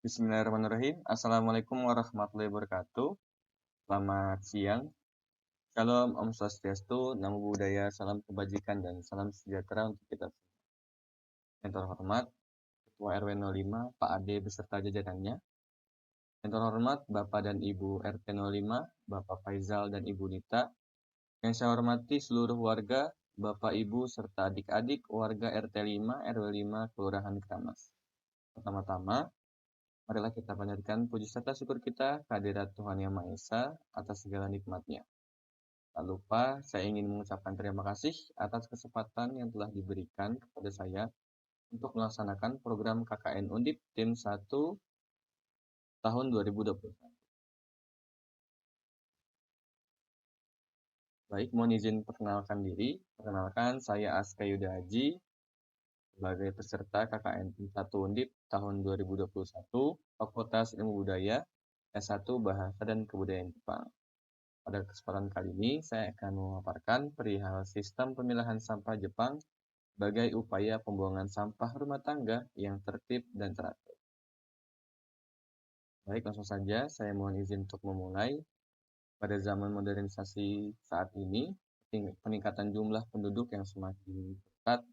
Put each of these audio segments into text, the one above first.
Bismillahirrahmanirrahim. Assalamualaikum warahmatullahi wabarakatuh. Selamat siang. Shalom, Om Swastiastu, Namo Buddhaya, salam kebajikan dan salam sejahtera untuk kita semua. Yang terhormat Ketua RW 05 Pak Ade beserta jajarannya. Yang terhormat Bapak dan Ibu RT 05, Bapak Faizal dan Ibu Nita. Yang saya hormati seluruh warga, Bapak Ibu serta adik-adik warga RT 5 RW 5 Kelurahan Kramas. Pertama-tama, marilah kita panjatkan puji serta syukur kita kehadirat Tuhan Yang Maha Esa atas segala nikmat-Nya. Tak lupa, saya ingin mengucapkan terima kasih atas kesempatan yang telah diberikan kepada saya untuk melaksanakan program KKN Undip Tim 1 tahun 2021. Baik, mohon izin perkenalkan diri. Perkenalkan, saya Aska Yuda Haji sebagai peserta KKN Tim 1 Undip tahun 2021, Fakultas Ilmu Budaya, S1 Bahasa dan Kebudayaan Jepang. Pada kesempatan kali ini, saya akan memaparkan perihal sistem pemilahan sampah Jepang sebagai upaya pembuangan sampah rumah tangga yang tertib dan teratur. Baik, langsung saja saya mohon izin untuk memulai. Pada zaman modernisasi saat ini, peningkatan jumlah penduduk yang semakin cepat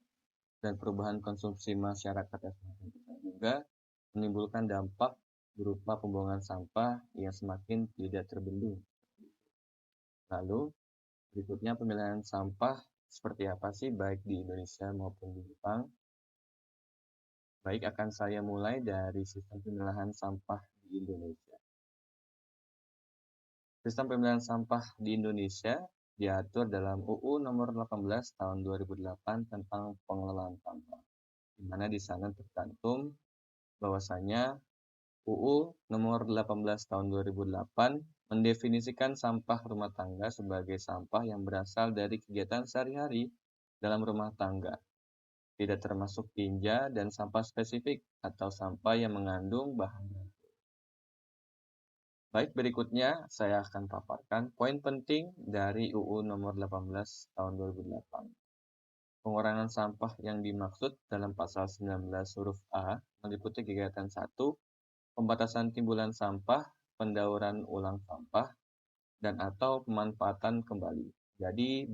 dan perubahan konsumsi masyarakat yang semakin cepat juga menimbulkan dampak berupa pembuangan sampah yang semakin tidak terbendung. Lalu, berikutnya pemilahan sampah seperti apa sih baik di Indonesia maupun di Jepang? Baik, akan saya mulai dari sistem pemilahan sampah di Indonesia. Sistem pemilahan sampah di Indonesia diatur dalam UU nomor 18 tahun 2008 tentang pengelolaan sampah. Di mana di sana tercantum bahwasanya UU nomor 18 tahun 2008 mendefinisikan sampah rumah tangga sebagai sampah yang berasal dari kegiatan sehari-hari dalam rumah tangga. Tidak termasuk tinja dan sampah spesifik atau sampah yang mengandung bahan baku. Baik, berikutnya saya akan paparkan poin penting dari UU nomor 18 tahun 2008. Pengurangan sampah yang dimaksud dalam pasal 19 huruf A meliputi kegiatan 1, pembatasan timbulan sampah, pendauran ulang sampah, dan atau pemanfaatan kembali. Jadi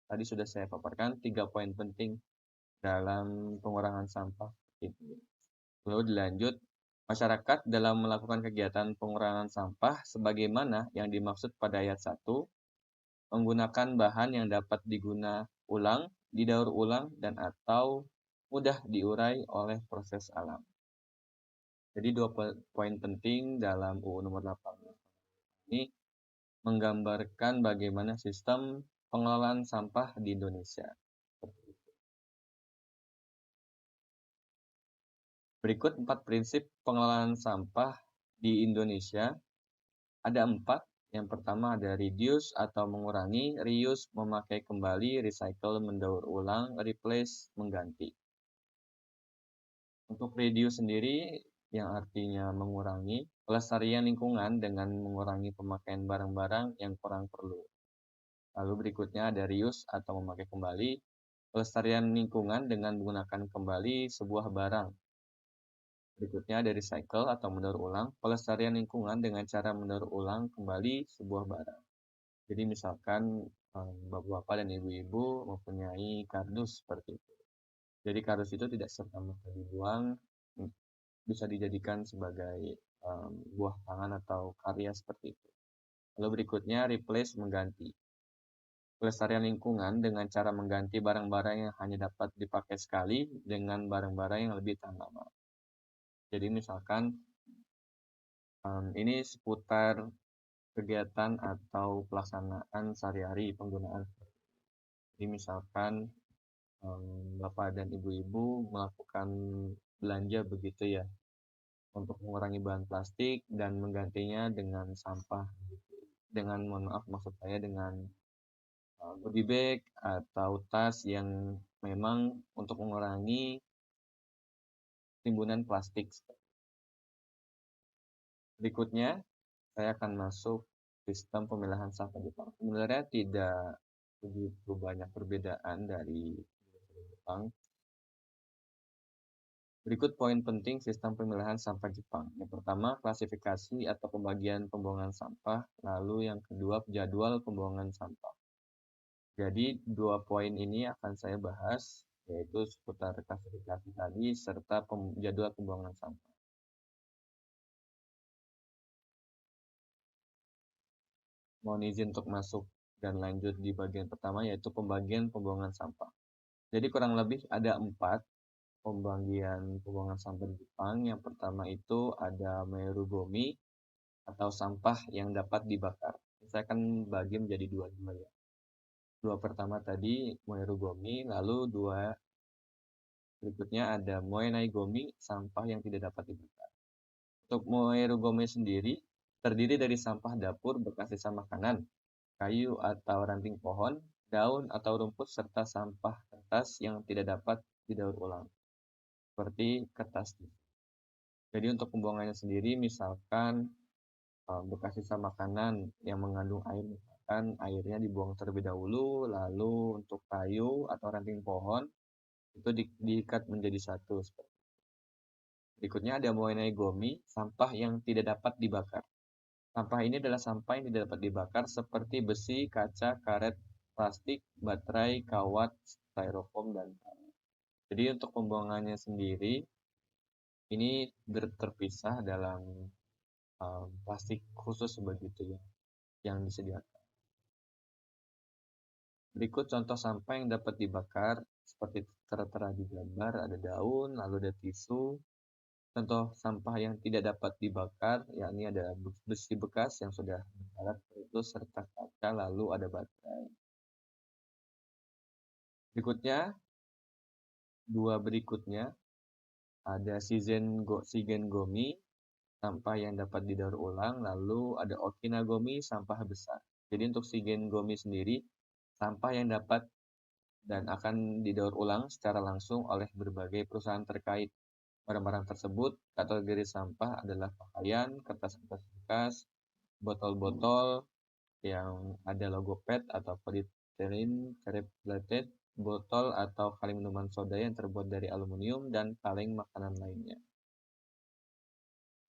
tadi sudah saya paparkan 3 poin penting dalam pengurangan sampah ini. Lalu dilanjut, masyarakat dalam melakukan kegiatan pengurangan sampah sebagaimana yang dimaksud pada ayat 1, menggunakan bahan yang dapat digunakan ulang, didaur ulang, dan atau mudah diurai oleh proses alam. Jadi 2 poin penting dalam UU nomor 18 ini menggambarkan bagaimana sistem pengelolaan sampah di Indonesia. Berikut 4 prinsip pengelolaan sampah di Indonesia. Ada 4. Yang pertama ada reduce atau mengurangi, reuse memakai kembali, recycle mendaur ulang, replace mengganti. Untuk reduce sendiri yang artinya mengurangi pelestarian lingkungan dengan mengurangi pemakaian barang-barang yang kurang perlu. Lalu berikutnya ada reuse atau memakai kembali, pelestarian lingkungan dengan menggunakan kembali sebuah barang. Berikutnya ada recycle atau mendaur ulang, pelestarian lingkungan dengan cara mendaur ulang kembali sebuah barang. Jadi misalkan bapak-bapak dan ibu-ibu mempunyai kardus seperti itu. Jadi kardus itu tidak serta-merta dibuang, bisa dijadikan sebagai buah tangan atau karya seperti itu. Lalu berikutnya replace mengganti. Pelestarian lingkungan dengan cara mengganti barang-barang yang hanya dapat dipakai sekali dengan barang-barang yang lebih tahan lama. Jadi misalkan ini seputar kegiatan atau pelaksanaan sehari-hari penggunaan. Jadi misalkan Bapak dan Ibu-ibu melakukan belanja begitu ya, untuk mengurangi bahan plastik dan menggantinya dengan sampah. Dengan, mohon maaf, maksud saya dengan goodie bag atau tas yang memang untuk mengurangi timbunan plastik. Berikutnya, saya akan masuk sistem pemilahan sampah Jepang. Sebenarnya tidak begitu banyak perbedaan dari Jepang. Berikut poin penting sistem pemilahan sampah Jepang. Yang pertama, klasifikasi atau pembagian pembuangan sampah. Lalu yang kedua, jadwal pembuangan sampah. Jadi, dua poin ini akan saya bahas, yaitu seputar klasifikasi tadi serta jadwal pembuangan sampah. Mohon izin untuk masuk dan lanjut di bagian pertama, yaitu pembagian pembuangan sampah. Jadi kurang lebih ada 4 pembagian pembuangan sampah di Jepang. Yang pertama itu ada Merugomi atau sampah yang dapat dibakar. Saya akan bagi menjadi dua ya. Dua pertama tadi Merugomi, lalu dua berikutnya ada Moenaigomi, sampah yang tidak dapat dibakar. Untuk Moerugomi sendiri terdiri dari sampah dapur bekas sisa makanan, kayu atau ranting pohon, daun atau rumput, serta sampah kertas yang tidak dapat didaur ulang, seperti kertas. Jadi untuk pembuangannya sendiri, misalkan bekas sisa makanan yang mengandung air, misalkan airnya dibuang terlebih dahulu, lalu untuk kayu atau ranting pohon, itu diikat menjadi satu. Berikutnya ada Moenai Gomi, sampah yang tidak dapat dibakar. Sampah ini adalah sampah yang tidak dapat dibakar seperti besi, kaca, karet, plastik, baterai, kawat, styrofoam, dan karet. Jadi untuk pembuangannya sendiri, ini terpisah dalam plastik khusus begitu ya, yang disediakan. Berikut contoh sampah yang dapat dibakar, seperti tertera di gambar, ada daun, lalu ada tisu. Contoh sampah yang tidak dapat dibakar, yakni ada besi bekas yang sudah berkarat, itu serta kaca, lalu ada baterai. Berikutnya, ada Shigen Gomi, sampah yang dapat didaur ulang, lalu ada Okinagomi, sampah besar. Jadi untuk Shigen Gomi sendiri, sampah yang dapat dan akan didaur ulang secara langsung oleh berbagai perusahaan terkait. Barang-barang tersebut kategori sampah adalah pakaian, kertas-kertas bekas, botol-botol yang ada logo PET atau polyethylene terephthalate, botol atau kaleng minuman soda yang terbuat dari aluminium, dan kaleng makanan lainnya.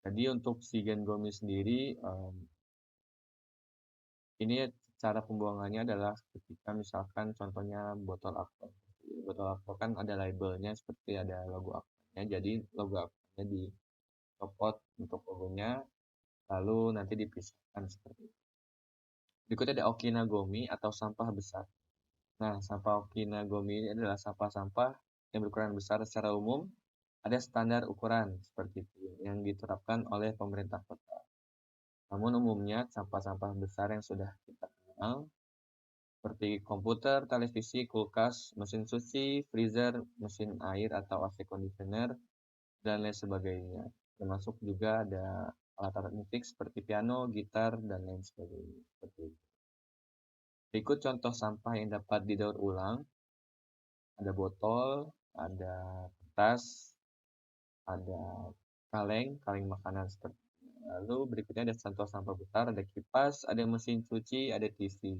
Jadi untuk Shigen Gomi sendiri, ini cara pembuangannya adalah ketika misalkan contohnya botol aqua. Botol aqua kan ada labelnya seperti ada logo aquanya, jadi logo aquanya dicopot untuk logonya, lalu nanti dipisahkan seperti itu. Berikutnya ada Okinagomi atau sampah besar. Nah, sampah Okinagomi ini adalah sampah-sampah yang berukuran besar secara umum. Ada standar ukuran seperti itu yang diterapkan oleh pemerintah kota. Namun umumnya sampah-sampah besar yang sudah kita kenal seperti komputer, televisi, kulkas, mesin cuci, freezer, mesin air atau AC conditioner, dan lain sebagainya. Termasuk juga ada alat-alat musik seperti piano, gitar, dan lain sebagainya. Seperti itu. Berikut contoh sampah yang dapat didaur ulang. Ada botol, ada kertas, ada kaleng makanan seperti itu. Lalu berikutnya ada contoh sampah besar, ada kipas, ada mesin cuci, ada TV.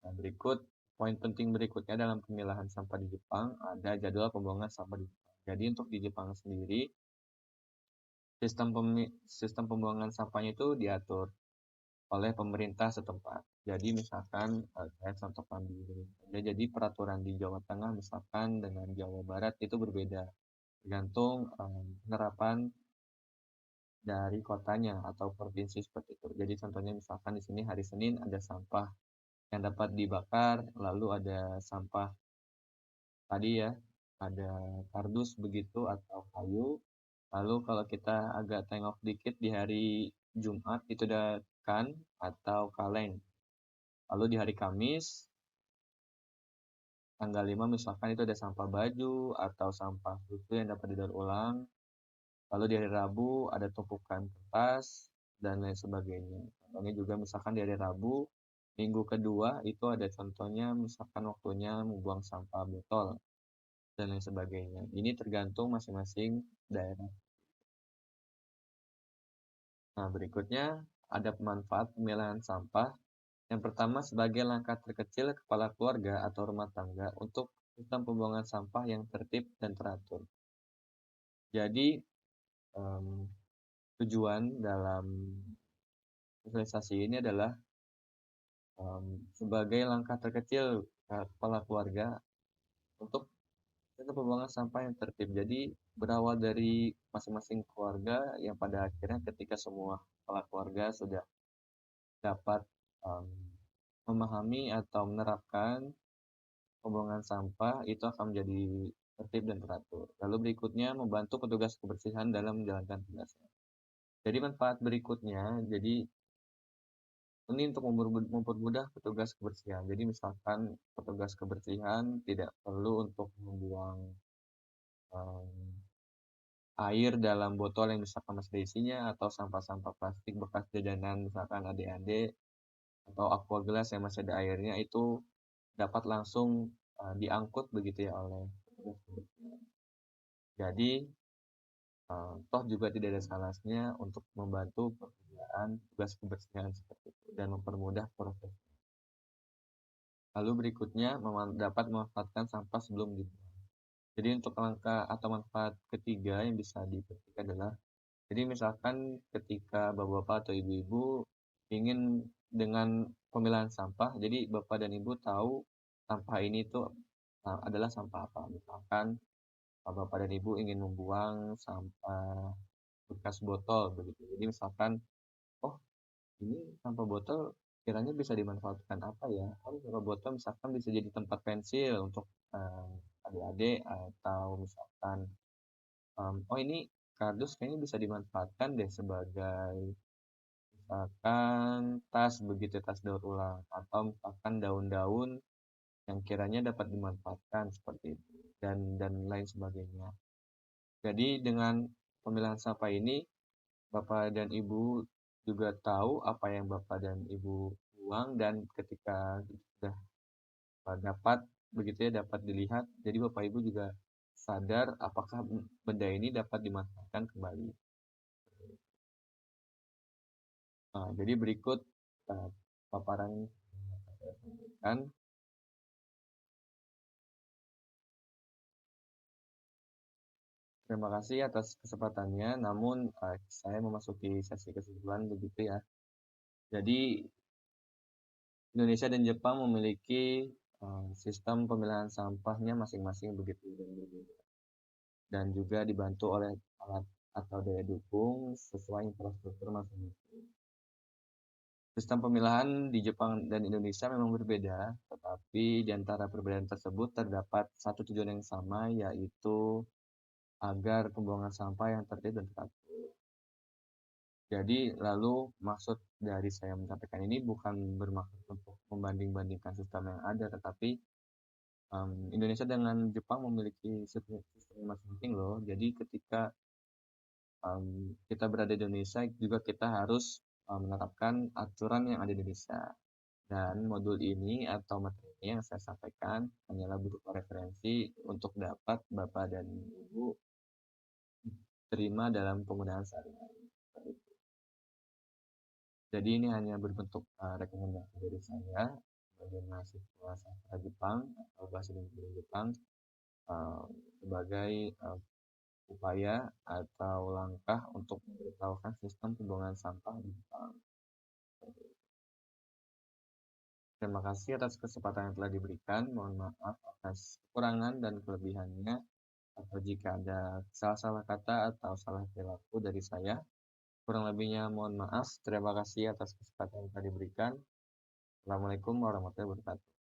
Nah, berikut poin penting berikutnya dalam pemilahan sampah di Jepang, ada jadwal pembuangan sampah di Jepang. Jadi untuk di Jepang sendiri, sistem pembuangan sampahnya itu diatur oleh pemerintah setempat. Jadi misalkan saya contohkan di Indonesia, jadi peraturan di Jawa Tengah misalkan dengan Jawa Barat itu berbeda, tergantung penerapan dari kotanya atau provinsi seperti itu. Jadi contohnya misalkan di sini hari Senin ada sampah yang dapat dibakar, lalu ada sampah tadi ya, ada kardus begitu atau kayu. Lalu kalau kita agak tengok dikit di hari Jumat itu ada kan atau kaleng. Lalu di hari Kamis tanggal 5 misalkan itu ada sampah baju atau sampah susu yang dapat didaur ulang. Lalu di hari Rabu ada tumpukan kertas dan lain sebagainya. Contohnya juga misalkan di hari Rabu minggu kedua itu ada contohnya misalkan waktunya membuang sampah botol dan lain sebagainya. Ini tergantung masing-masing daerah. Nah, berikutnya ada manfaat pemilahan sampah. Yang pertama, sebagai langkah terkecil kepala keluarga atau rumah tangga untuk sistem pembuangan sampah yang tertib dan teratur. Jadi, mmm, tujuan dalam sosialisasi ini adalah, sebagai langkah terkecil, kepala keluarga untuk sistem pembuangan sampah yang tertib. Jadi, berawal dari masing-masing keluarga yang pada akhirnya ketika semua kepala keluarga sudah dapat, mmm, memahami atau menerapkan pembuangan sampah, itu akan menjadi tertib dan teratur. Lalu berikutnya membantu petugas kebersihan dalam menjalankan tugasnya. Jadi manfaat berikutnya, jadi ini untuk mempermudah petugas kebersihan. Jadi misalkan petugas kebersihan tidak perlu untuk membuang, mmm, air dalam botol yang misalkan masih ada isinya, atau sampah-sampah plastik bekas jajanan misalkan adik-adik, atau aqua gelas yang masih ada airnya, itu dapat langsung, diangkut begitu ya oleh petugas kebersihan. Jadi, toh juga tidak ada salahnya untuk membantu pekerjaan tugas kebersihan seperti itu dan mempermudah proses. Lalu berikutnya dapat memanfaatkan sampah sebelum dibuang. Jadi untuk langkah atau manfaat ketiga yang bisa dipetik adalah, jadi misalkan ketika bapak-bapak atau ibu-ibu ingin dengan pemilahan sampah, jadi bapak dan ibu tahu sampah ini tuh adalah sampah apa. Misalkan bapak dan ibu ingin membuang sampah bekas botol begitu. Jadi misalkan, oh ini sampah botol kiranya bisa dimanfaatkan apa ya? Oh, sampah botol misalkan bisa jadi tempat pensil untuk adik-adik, atau misalkan, oh ini kardus kayaknya bisa dimanfaatkan deh sebagai misalkan tas begitu, tas daur ulang, atau misalkan daun-daun yang kiranya dapat dimanfaatkan seperti itu, dan lain sebagainya. Jadi dengan pemilahan sampah ini, Bapak dan Ibu juga tahu apa yang Bapak dan Ibu buang, dan ketika sudah dapat begitu ya, dapat dilihat, jadi Bapak Ibu juga sadar apakah benda ini dapat dimanfaatkan kembali. Nah, jadi berikut paparan yang saya sampaikan. Terima kasih atas kesempatannya. Namun saya memasuki sesi kesimpulan begitu ya. Jadi Indonesia dan Jepang memiliki sistem pemilahan sampahnya masing-masing begitu dan berbeda. Dan juga dibantu oleh alat atau daya dukung sesuai infrastruktur masing-masing. Sistem pemilahan di Jepang dan Indonesia memang berbeda, tetapi di antara perbedaan tersebut terdapat satu tujuan yang sama, yaitu agar pembuangan sampah yang tertib dan teratur. Jadi lalu maksud dari saya menyampaikan ini bukan bermaksud untuk membanding-bandingkan sistem yang ada, tetapi Indonesia dengan Jepang memiliki sistem masing-masing loh. Jadi ketika kita berada di Indonesia juga kita harus menerapkan aturan yang ada di Indonesia. Dan modul ini atau materi ini yang saya sampaikan hanyalah berupa referensi untuk dapat Bapak dan Ibu terima dalam penggunaan sehari-hari. Jadi ini hanya berbentuk rekomendasi dari saya sebagai mahasiswa sastra Jepang atau bahasa Indonesia Jepang, sebagai upaya atau langkah untuk memberitahukan sistem pembuangan sampah di Jepang. Terima kasih atas kesempatan yang telah diberikan. Mohon maaf atas kekurangan dan kelebihannya, atau jika ada salah-salah kata atau salah perilaku dari saya. Kurang lebihnya mohon maaf. Terima kasih atas kesempatan yang telah diberikan. Assalamualaikum warahmatullahi wabarakatuh.